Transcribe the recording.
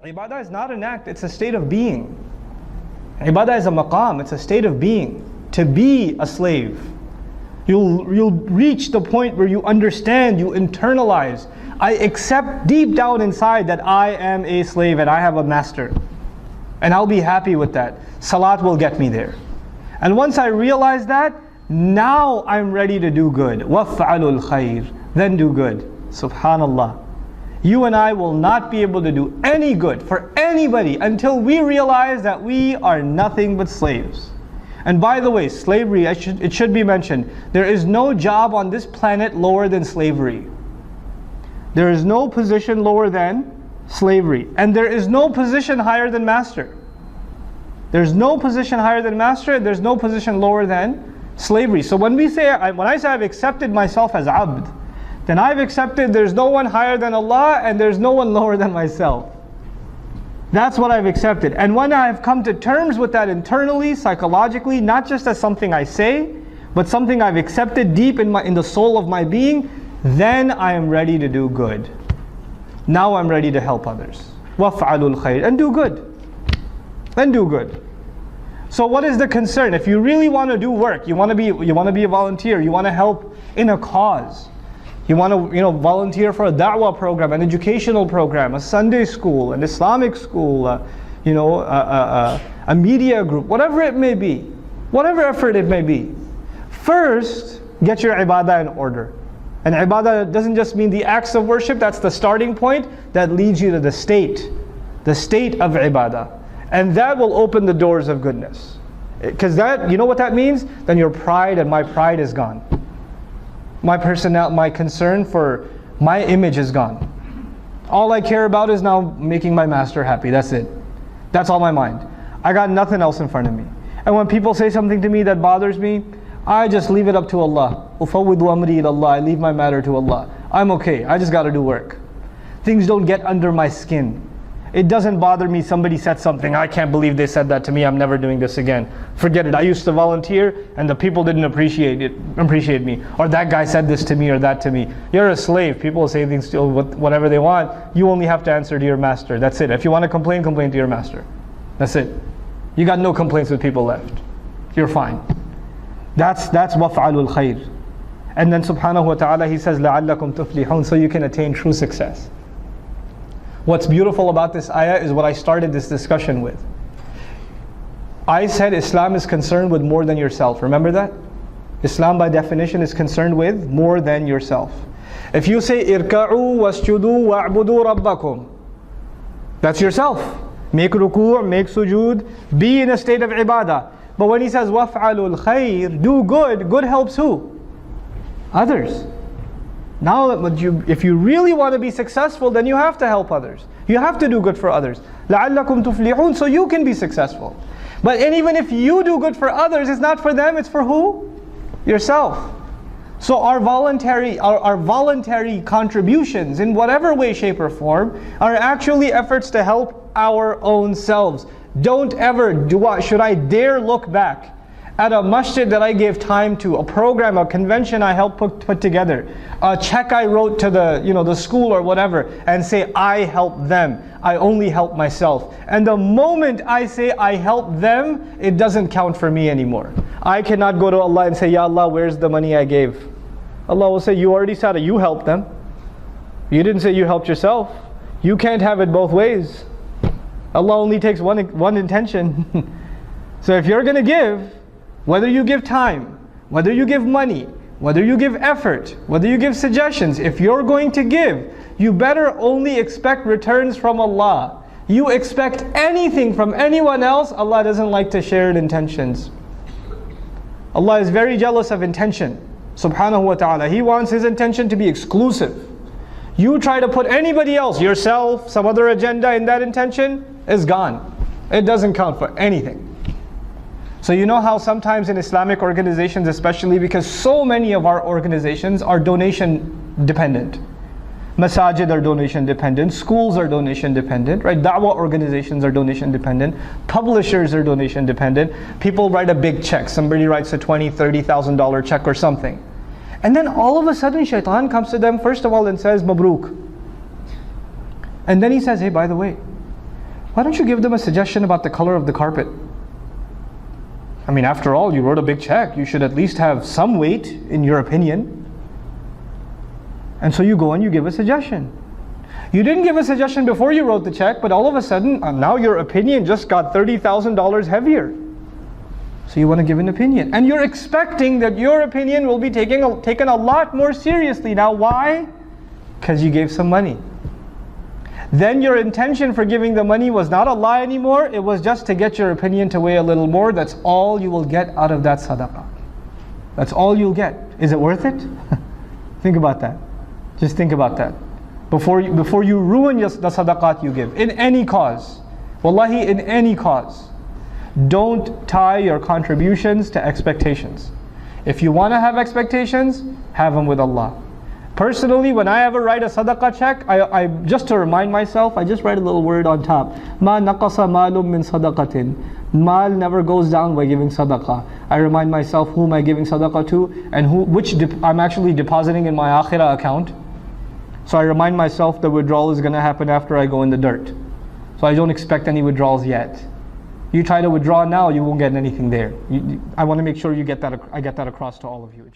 Ibadah is not an act, it's a state of being. Ibadah is a maqam, it's a state of being. To be a slave. You'll reach the point where you understand, you internalize. I accept deep down inside that I am a slave and I have a master. And I'll be happy with that. Salat will get me there. And once I realize that, now I'm ready to do good. وَافْعَلُوا الْخَيْرِ. Then do good. Subhanallah. You and I will not be able to do any good for anybody until we realize that we are nothing but slaves. And by the way, slavery, it should be mentioned, there is no job on this planet lower than slavery. There is no position lower than slavery. And there is no position higher than master. There's no position higher than master, and there's no position lower than slavery. So when I say I've accepted myself as abd, then I've accepted there's no one higher than Allah and there's no one lower than myself. That's what I've accepted. And when I've come to terms with that internally, psychologically, not just as something I say, but something I've accepted deep in the soul of my being, then I am ready to do good. Now I'm ready to help others. وَافْعَلُوا الْخَيْرِ. And do good. Then do good. So what is the concern? If you really want to do work, you want to be a volunteer, you want to help in a cause, you want to volunteer for a da'wah program, an educational program, a Sunday school, an Islamic school, a media group, whatever it may be, whatever effort it may be. First, get your ibadah in order. And ibadah doesn't just mean the acts of worship, that's the starting point that leads you to the state of ibadah. And that will open the doors of goodness. Because that, you know what that means? Then your pride and my pride is gone. My concern for my image is gone. All I care about is now making my master happy. That's it. That's all my mind. I got nothing else in front of me. And when people say something to me that bothers me, I just leave it up to Allah. أُفَوِّضُ أَمْرِي إِلَى اللَّهِ. I leave my matter to Allah. I'm okay. I just got to do work. Things don't get under my skin. It doesn't bother me somebody said something, I can't believe they said that to me, I'm never doing this again. Forget it. I used to volunteer and the people didn't appreciate me. Or that guy said this to me or that to me. You're a slave. People say things to whatever they want. You only have to answer to your master. That's it. If you want to complain, complain to your master. That's it. You got no complaints with people left. You're fine. That's وَافْعَلُوا الْخَيْرِ. And then subhanahu wa ta'ala, he says, لَعَلَّكُمْ تُفْلِحُونَ, so you can attain true success. What's beautiful about this ayah is what I started this discussion with. I said Islam is concerned with more than yourself. Remember that? Islam by definition is concerned with more than yourself. If you say irka'u wasjudu wa'budu rabbakum, that's yourself. Make ruku', make sujood, be in a state of ibadah. But when he says waf'alul khair, do good, good helps who? Others. Now, if you really want to be successful, then you have to help others. You have to do good for others. لَعَلَّكُمْ تُفْلِحُونَ, so you can be successful. And even if you do good for others, it's not for them, it's for who? Yourself. So our voluntary contributions in whatever way, shape or form are actually efforts to help our own selves. Don't ever, should I dare look back at a masjid that I gave time to, a program, a convention I helped put together, a check I wrote to the school or whatever, and say I helped them, I only help myself. And the moment I say I help them, it doesn't count for me anymore. I cannot go to Allah and say, Ya Allah, where's the money I gave? Allah will say, you already said it, you helped them. You didn't say you helped yourself. You can't have it both ways. Allah only takes one intention. So if you're going to give, whether you give time, whether you give money, whether you give effort, whether you give suggestions, if you're going to give, you better only expect returns from Allah. You expect anything from anyone else, Allah doesn't like to share intentions. Allah is very jealous of intention, subhanahu wa ta'ala. He wants His intention to be exclusive. You try to put anybody else, yourself, some other agenda in that intention, is gone. It doesn't count for anything. So you know how sometimes in Islamic organizations, especially because so many of our organizations are donation dependent. Masajid are donation dependent, schools are donation dependent, right? Da'wah organizations are donation dependent, publishers are donation dependent. People write a big check, somebody writes a $20,000, $30,000 check or something. And then all of a sudden shaitan comes to them first of all and says, Mabruk. And then he says, hey, by the way, Why don't you give them a suggestion about the color of the carpet? I mean, after all, you wrote a big check. You should at least have some weight in your opinion. And so you go and you give a suggestion. You didn't give a suggestion before you wrote the check, but all of a sudden, now your opinion just got $30,000 heavier. So you want to give an opinion. And you're expecting that your opinion will be taken a lot more seriously. Now why? Because you gave some money. Then your intention for giving the money was not Allah anymore. It was just to get your opinion to weigh a little more. That's all you will get out of that sadaqah. That's all you'll get. Is it worth it? Think about that. Just think about that. Before you ruin the sadaqat you give. In any cause. Wallahi, in any cause. Don't tie your contributions to expectations. If you want to have expectations, have them with Allah. Personally, when I ever write a sadaqah check, I just to remind myself, I just write a little word on top. Ma naqasa malum min sadaqatin. Mal never goes down by giving sadaqah. I remind myself who am I giving sadaqah to, and which I'm actually depositing in my akhirah account. So I remind myself the withdrawal is going to happen after I go in the dirt. So I don't expect any withdrawals yet. You try to withdraw now, you won't get anything there. I want to make sure I get that across to all of you.